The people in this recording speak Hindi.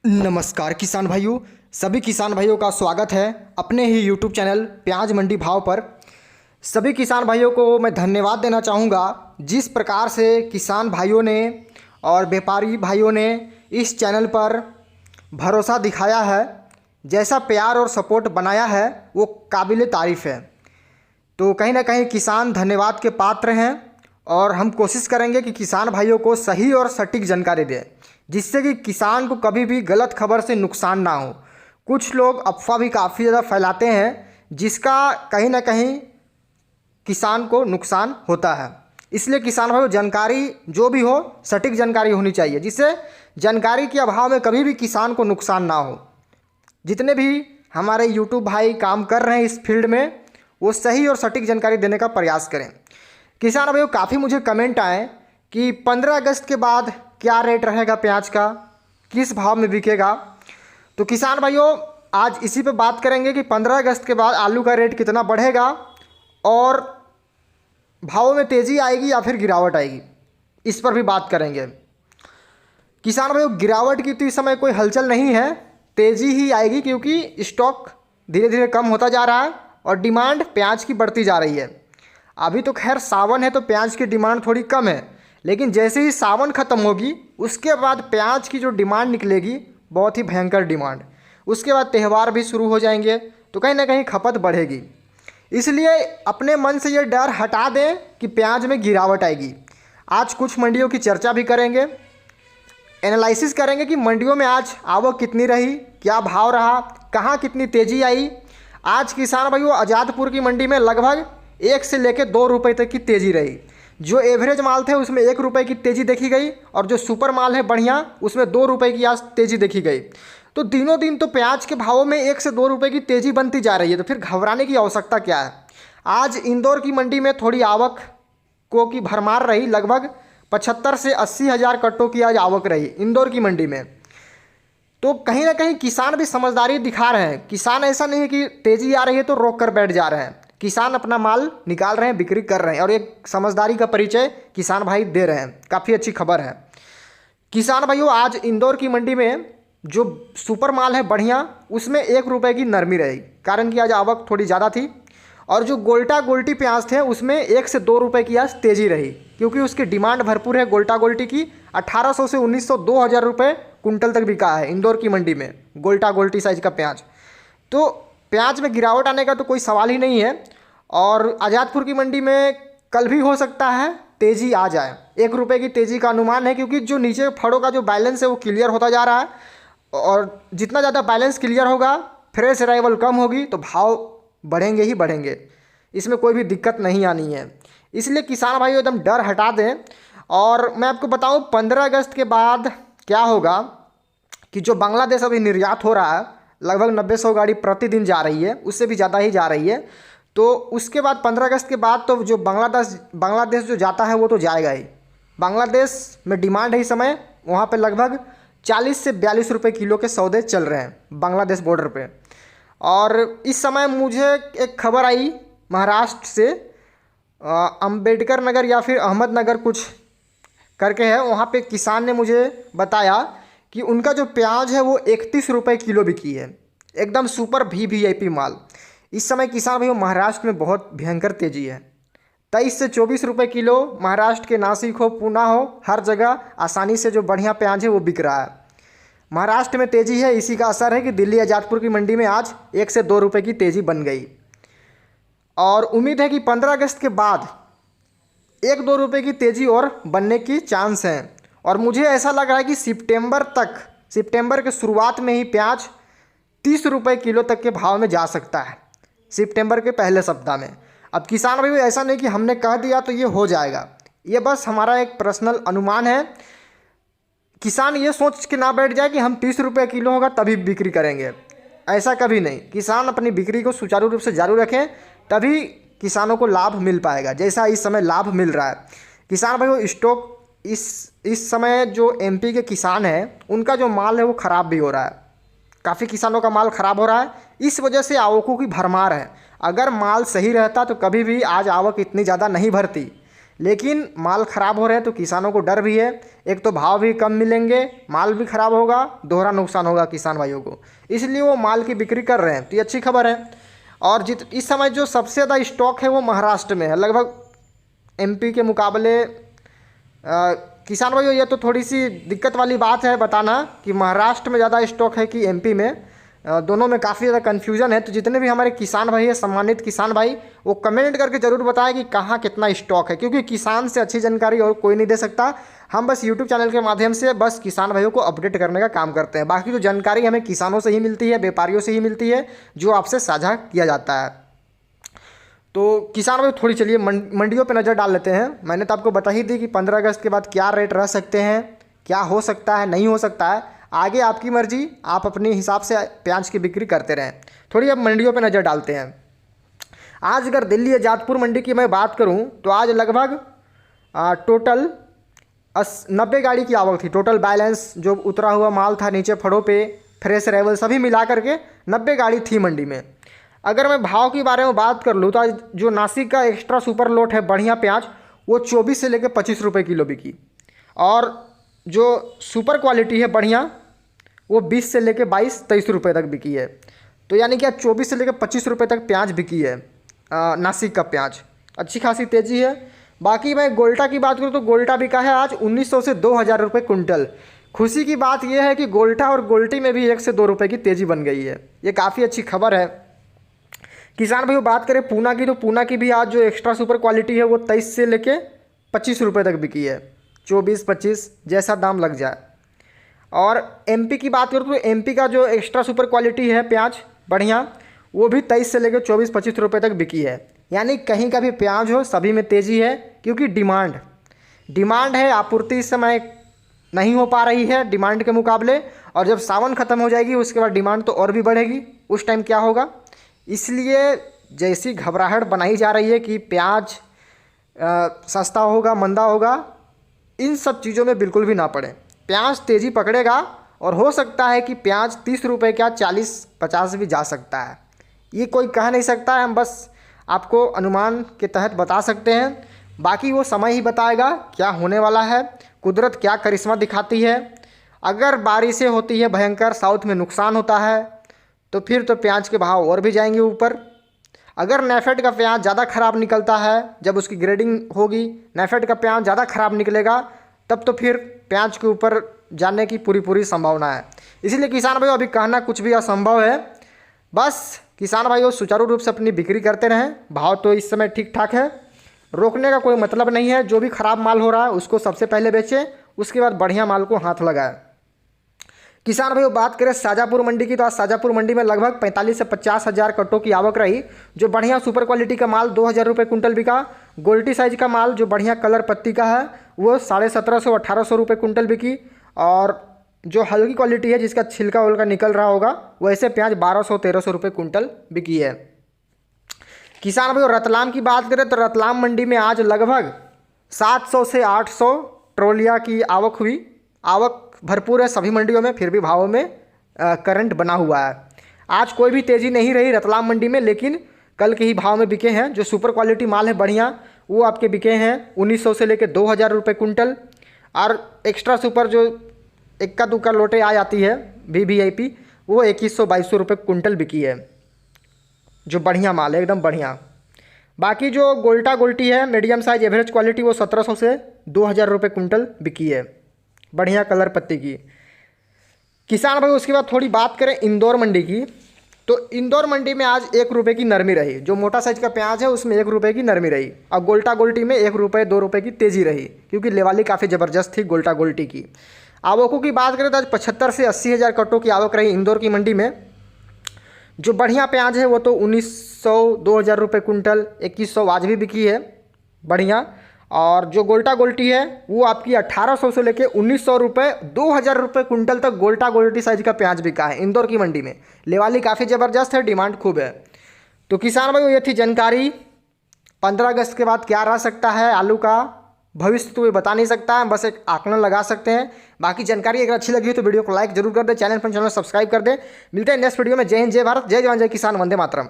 नमस्कार किसान भाइयों, सभी किसान भाइयों का स्वागत है अपने ही यूट्यूब चैनल प्याज मंडी भाव पर। सभी किसान भाइयों को मैं धन्यवाद देना चाहूँगा जिस प्रकार से किसान भाइयों ने और व्यापारी भाइयों ने इस चैनल पर भरोसा दिखाया है, जैसा प्यार और सपोर्ट बनाया है वो काबिल तारीफ़ है। तो कहीं ना कहीं किसान धन्यवाद के पात्र हैं और हम कोशिश करेंगे कि किसान भाइयों को सही और सटीक जानकारी दें, जिससे कि किसान को कभी भी गलत खबर से नुकसान ना हो। कुछ लोग अफवाह भी काफ़ी ज़्यादा फैलाते हैं जिसका कहीं ना कहीं किसान को नुकसान होता है। इसलिए किसान भाइयों, जानकारी जो भी हो सटीक जानकारी होनी चाहिए, जिससे जानकारी के अभाव में कभी भी किसान को नुकसान ना हो। जितने भी हमारे यूट्यूब भाई काम कर रहे हैं इस फील्ड में, वो सही और सटीक जानकारी देने का प्रयास करें। किसान भाइयों, काफ़ी मुझे कमेंट आए कि 15 अगस्त के बाद क्या रेट रहेगा प्याज का, किस भाव में बिकेगा। तो किसान भाइयों, आज इसी पे बात करेंगे कि 15 अगस्त के बाद आलू का रेट कितना बढ़ेगा और भावों में तेज़ी आएगी या फिर गिरावट आएगी, इस पर भी बात करेंगे। किसान भाइयों, गिरावट की तो इस समय कोई हलचल नहीं है, तेज़ी ही आएगी क्योंकि स्टॉक धीरे धीरे कम होता जा रहा है और डिमांड प्याज की बढ़ती जा रही है। अभी तो खैर सावन है तो प्याज की डिमांड थोड़ी कम है, लेकिन जैसे ही सावन ख़त्म होगी उसके बाद प्याज की जो डिमांड निकलेगी बहुत ही भयंकर डिमांड। उसके बाद त्यौहार भी शुरू हो जाएंगे तो कहीं ना कहीं खपत बढ़ेगी। इसलिए अपने मन से ये डर हटा दें कि प्याज में गिरावट आएगी। आज कुछ मंडियों की चर्चा भी करेंगे, एनालिसिस करेंगे कि मंडियों में आज आवक कितनी रही, क्या भाव रहा, कहाँ कितनी तेज़ी आई। आज किसान भाइयों, आज़ादपुर की मंडी में लगभग 1 से लेकर 2 रुपये तक की तेज़ी रही। जो एवरेज माल थे उसमें 1 रुपये की तेज़ी देखी गई और जो सुपर माल है बढ़िया उसमें 2 रुपये की आज तेज़ी देखी गई। तो दिनों दिन तो प्याज के भावों में 1 से 2 रुपये की तेज़ी बनती जा रही है, तो फिर घबराने की आवश्यकता क्या है। आज इंदौर की मंडी में थोड़ी आवक को की भरमार रही, लगभग 75 से 80 हज़ार कट्टों की आज आवक रही इंदौर की मंडी में। तो कहीं ना कहीं किसान भी समझदारी दिखा रहे हैं। किसान ऐसा नहीं है कि तेज़ी आ रही है तो रोक कर बैठ जा रहे हैं, किसान अपना माल निकाल रहे हैं, बिक्री कर रहे हैं और एक समझदारी का परिचय किसान भाई दे रहे हैं। काफ़ी अच्छी खबर है किसान भाइयों। आज इंदौर की मंडी में जो सुपर माल है बढ़िया, उसमें 1 रुपये की नरमी रही, कारण कि आज आवक थोड़ी ज़्यादा थी। और जो गोल्टा गोल्टी प्याज थे उसमें 1 से 2 रुपये की आज तेज़ी रही, क्योंकि उसकी डिमांड भरपूर है। गोल्टा गोल्टी की 1800 से 1900 2000 रुपये कुंटल तक बिका है इंदौर की मंडी में गोल्टा गोल्टी साइज का प्याज। तो प्याज में गिरावट आने का तो कोई सवाल ही नहीं है। और आज़ादपुर की मंडी में कल भी हो सकता है तेज़ी आ जाए, 1 रुपये की तेज़ी का अनुमान है, क्योंकि जो नीचे फड़ों का जो बैलेंस है वो क्लियर होता जा रहा है और जितना ज़्यादा बैलेंस क्लियर होगा, फ्रेश अराइवल कम होगी तो भाव बढ़ेंगे ही बढ़ेंगे, इसमें कोई भी दिक्कत नहीं आनी है। इसलिए किसान भाइयों एकदम डर हटा दें। और मैं आपको बताऊं 15 अगस्त के बाद क्या होगा कि जो बांग्लादेश अभी निर्यात हो रहा है, लगभग 90-100 गाड़ी प्रतिदिन जा रही है, उससे भी ज़्यादा ही जा रही है। तो उसके बाद 15 अगस्त के बाद तो जो बांग्लादेश जो जाता है वो तो जाएगा ही। बांग्लादेश में डिमांड है इस समय, वहाँ पे लगभग 40 से 42 रुपये किलो के सौदे चल रहे हैं बांग्लादेश बॉर्डर पे। और इस समय मुझे एक खबर आई महाराष्ट्र से, अंबेडकर नगर या फिर अहमदनगर कुछ करके है, वहाँ पे किसान ने मुझे बताया कि उनका जो प्याज है वो 31 रुपये किलो बिकी है, एकदम सुपर वीवीआईपी माल। इस समय किसान भाइयों महाराष्ट्र में बहुत भयंकर तेज़ी है, 23 से 24 रुपये किलो महाराष्ट्र के नासिक हो, पूना हो, हर जगह आसानी से जो बढ़िया प्याज है वो बिक रहा है। महाराष्ट्र में तेज़ी है, इसी का असर है कि दिल्ली आज़ादपुर की मंडी में आज 1 से 2 रुपये की तेज़ी बन गई। और उम्मीद है कि 15 अगस्त के बाद 1-2 रुपये की तेज़ी और बनने की चांस हैं। और मुझे ऐसा लग रहा है कि सितंबर के शुरुआत में ही प्याज 30 रुपये किलो तक के भाव में जा सकता है, सितंबर के पहले सप्ताह में। अब किसान भाई ऐसा नहीं कि हमने कह दिया तो ये हो जाएगा, ये बस हमारा एक पर्सनल अनुमान है। किसान ये सोच के ना बैठ जाए कि हम 30 रुपये किलो होगा तभी बिक्री करेंगे, ऐसा कभी नहीं। किसान अपनी बिक्री को सुचारू रूप से जारी रखें, तभी किसानों को लाभ मिल पाएगा, जैसा इस समय लाभ मिल रहा है। किसान भाई स्टॉक इस समय जो एमपी के किसान हैं उनका जो माल है वो ख़राब भी हो रहा है, काफ़ी किसानों का माल ख़राब हो रहा है, इस वजह से आवकों की भरमार है। अगर माल सही रहता तो कभी भी आज आवक इतनी ज़्यादा नहीं भरती, लेकिन माल ख़राब हो रहे हैं तो किसानों को डर भी है। एक तो भाव भी कम मिलेंगे, माल भी ख़राब होगा, दोहरा नुकसान होगा किसान भाइयों को, इसलिए वो माल की बिक्री कर रहे हैं, तो ये अच्छी खबर है। और इस समय जो सबसे ज़्यादा स्टॉक है वो महाराष्ट्र में है, लगभग एमपी के मुकाबले। किसान भाइयों ये तो थोड़ी सी दिक्कत वाली बात है बताना कि महाराष्ट्र में ज़्यादा स्टॉक है कि एमपी में, दोनों में काफ़ी ज़्यादा कन्फ्यूजन है। तो जितने भी हमारे किसान भाई हैं, सम्मानित किसान भाई, वो कमेंट करके ज़रूर बताएं कि कहाँ कितना स्टॉक है, क्योंकि किसान से अच्छी जानकारी और कोई नहीं दे सकता। हम बस यूट्यूब चैनल के माध्यम से बस किसान भाइयों को अपडेट करने का काम करते हैं। बाकी तो जानकारी हमें किसानों से ही मिलती है, व्यापारियों से ही मिलती है, जो आपसे साझा किया जाता है। तो किसान भाई थोड़ी चलिए मंडियों पे नज़र डाल लेते हैं। मैंने तो आपको बता ही दी कि 15 अगस्त के बाद क्या रेट रह सकते हैं, क्या हो सकता है, नहीं हो सकता है, आगे आपकी मर्जी, आप अपने हिसाब से प्याज की बिक्री करते रहें। थोड़ी अब मंडियों पे नज़र डालते हैं। आज अगर दिल्ली या जाजपुर मंडी की मैं बात करूं तो आज लगभग टोटल 90 गाड़ी की आवक थी। टोटल बैलेंस जो उतरा हुआ माल था नीचे फड़ों पे, फ्रेश अरेवल सभी मिला करके 90 गाड़ी थी मंडी में। अगर मैं भाव के बारे में बात कर लूँ तो आज जो नासिक का एक्स्ट्रा सुपर लोट है बढ़िया प्याज, वो 24 से लेकर 25 रुपये किलो बिकी। और जो सुपर क्वालिटी है बढ़िया, वो 20 से लेकर 22-23 रुपये तक बिकी है। तो यानी कि आज 24 से लेकर 25 रुपये तक प्याज बिकी है। नासिक का प्याज अच्छी खासी तेज़ी है। बाकी मैं गोल्टा की बात करूँ तो गोल्टा बिका है आज 1900 से 2000 रुपये कुंटल। खुशी की बात यह है कि गोल्टा और गोल्टी में भी 1 से 2 रुपये की तेज़ी बन गई है, ये काफ़ी अच्छी खबर है। किसान भाई बात करें पूना की, तो पूना की भी आज जो एक्स्ट्रा सुपर क्वालिटी है वो 23 से लेके 25 रुपये तक बिकी है, 24-25 जैसा दाम लग जाए। और एमपी की बात करूँ तो एमपी का जो एक्स्ट्रा सुपर क्वालिटी है प्याज बढ़िया, वो भी 23 से लेकर 24-25 रुपये तक बिकी है। यानी कहीं का भी प्याज हो सभी में तेज़ी है, क्योंकि डिमांड है, आपूर्ति इस समय नहीं हो पा रही है डिमांड के मुकाबले। और जब सावन ख़त्म हो जाएगी उसके बाद डिमांड तो और भी बढ़ेगी, उस टाइम क्या होगा। इसलिए जैसी घबराहट बनाई जा रही है कि प्याज सस्ता होगा, मंदा होगा, इन सब चीज़ों में बिल्कुल भी ना पड़े। प्याज तेज़ी पकड़ेगा और हो सकता है कि प्याज 30 रुपये का 40-50 भी जा सकता है, ये कोई कह नहीं सकता है। हम बस आपको अनुमान के तहत बता सकते हैं, बाकी वो समय ही बताएगा क्या होने वाला है, कुदरत क्या करिश्मा दिखाती है। अगर बारिशें होती है भयंकर, साउथ में नुकसान होता है, तो फिर तो प्याज के भाव और भी जाएंगे ऊपर। अगर नेफेड का प्याज ज़्यादा ख़राब निकलता है, जब उसकी ग्रेडिंग होगी, नेफेड का प्याज ज़्यादा ख़राब निकलेगा, तब तो फिर प्याज के ऊपर जाने की पूरी संभावना है। इसीलिए किसान भाइयों अभी कहना कुछ भी असंभव है। बस किसान भाइयों सुचारू रूप से अपनी बिक्री करते रहें। भाव तो इस समय ठीक ठाक है, रोकने का कोई मतलब नहीं है। जो भी ख़राब माल हो रहा है उसको सबसे पहले बेचें, उसके बाद बढ़िया माल को हाथ लगाएं। किसान भाइयों बात करें शाजापुर मंडी की, तो आज शाजापुर मंडी में लगभग 45 से 50 हज़ार कट्टों की आवक रही। जो बढ़िया सुपर क्वालिटी का माल 2000 रुपये कुंटल बिका। गोल्टी साइज का माल जो बढ़िया कलर पत्ती का है वो 1750-1800 रुपये कुंटल बिकी। और जो हल्की क्वालिटी है जिसका छिलका उलका निकल रहा होगा, वैसे प्याज 1200-1300 रुपये कुंटल बिकी है। किसान भाइयों रतलाम की बात करें तो रतलाम मंडी में आज लगभग 700 से 800 ट्रोलिया की आवक हुई। आवक भरपूर है सभी मंडियों में, फिर भी भावों में करंट बना हुआ है। आज कोई भी तेज़ी नहीं रही रतलाम मंडी में, लेकिन कल के ही भाव में बिके हैं। जो सुपर क्वालिटी माल है बढ़िया, वो आपके बिके हैं 1900 से लेकर 2000 रुपये कुंटल। और एक्स्ट्रा सुपर जो इक्का दुक्का लोटे आ जाती है VVIP, वो 2100-2200 रुपये कुंटल बिकी है, जो बढ़िया माल है एकदम बढ़िया। बाकी जो गोल्टा गोल्टी है मीडियम साइज एवरेज क्वालिटी, वो 1700 से 2000 रुपये कुंटल बिकी है, बढ़िया कलर पत्ती की। किसान भाई उसके बाद थोड़ी बात करें इंदौर मंडी की, तो इंदौर मंडी में आज 1 रुपये की नरमी रही। जो मोटा साइज का प्याज है उसमें 1 रुपये की नरमी रही, और गोल्टा गोल्टी में 1 रुपये 2 रुपये की तेज़ी रही, क्योंकि लेवाली काफ़ी ज़बरदस्त थी गोल्टा गोल्टी की। आवकों की बात करें तो आज 75 से 80 हज़ार कट्टों की आवक रही इंदौर की मंडी में। जो बढ़िया प्याज है वो तो 1900-2000 रुपये कुंटल, 2100 आज भी बिकी है बढ़िया। और जो गोल्टा गोल्टी है वो आपकी 1800 से लेके 1900 रुपये 2000 रुपये कुंटल तक गोल्टा गोल्टी साइज का प्याज बिका है इंदौर की मंडी में। लेवाली काफ़ी ज़बरदस्त है, डिमांड खूब है। तो किसान भाइयों ये थी जानकारी। 15 अगस्त के बाद क्या रह सकता है आलू का भविष्य तो ये बता नहीं सकता है, बस एक आकलन लगा सकते हैं। बाकी जानकारी अगर अच्छी लगी हो तो वीडियो को लाइक जरूर कर दे, चैनल पर सब्सक्राइब कर दे। मिलते हैं नेक्स्ट वीडियो में। जय हिंद, जय भारत, जय जवान, जय किसान, वंदे मातरम।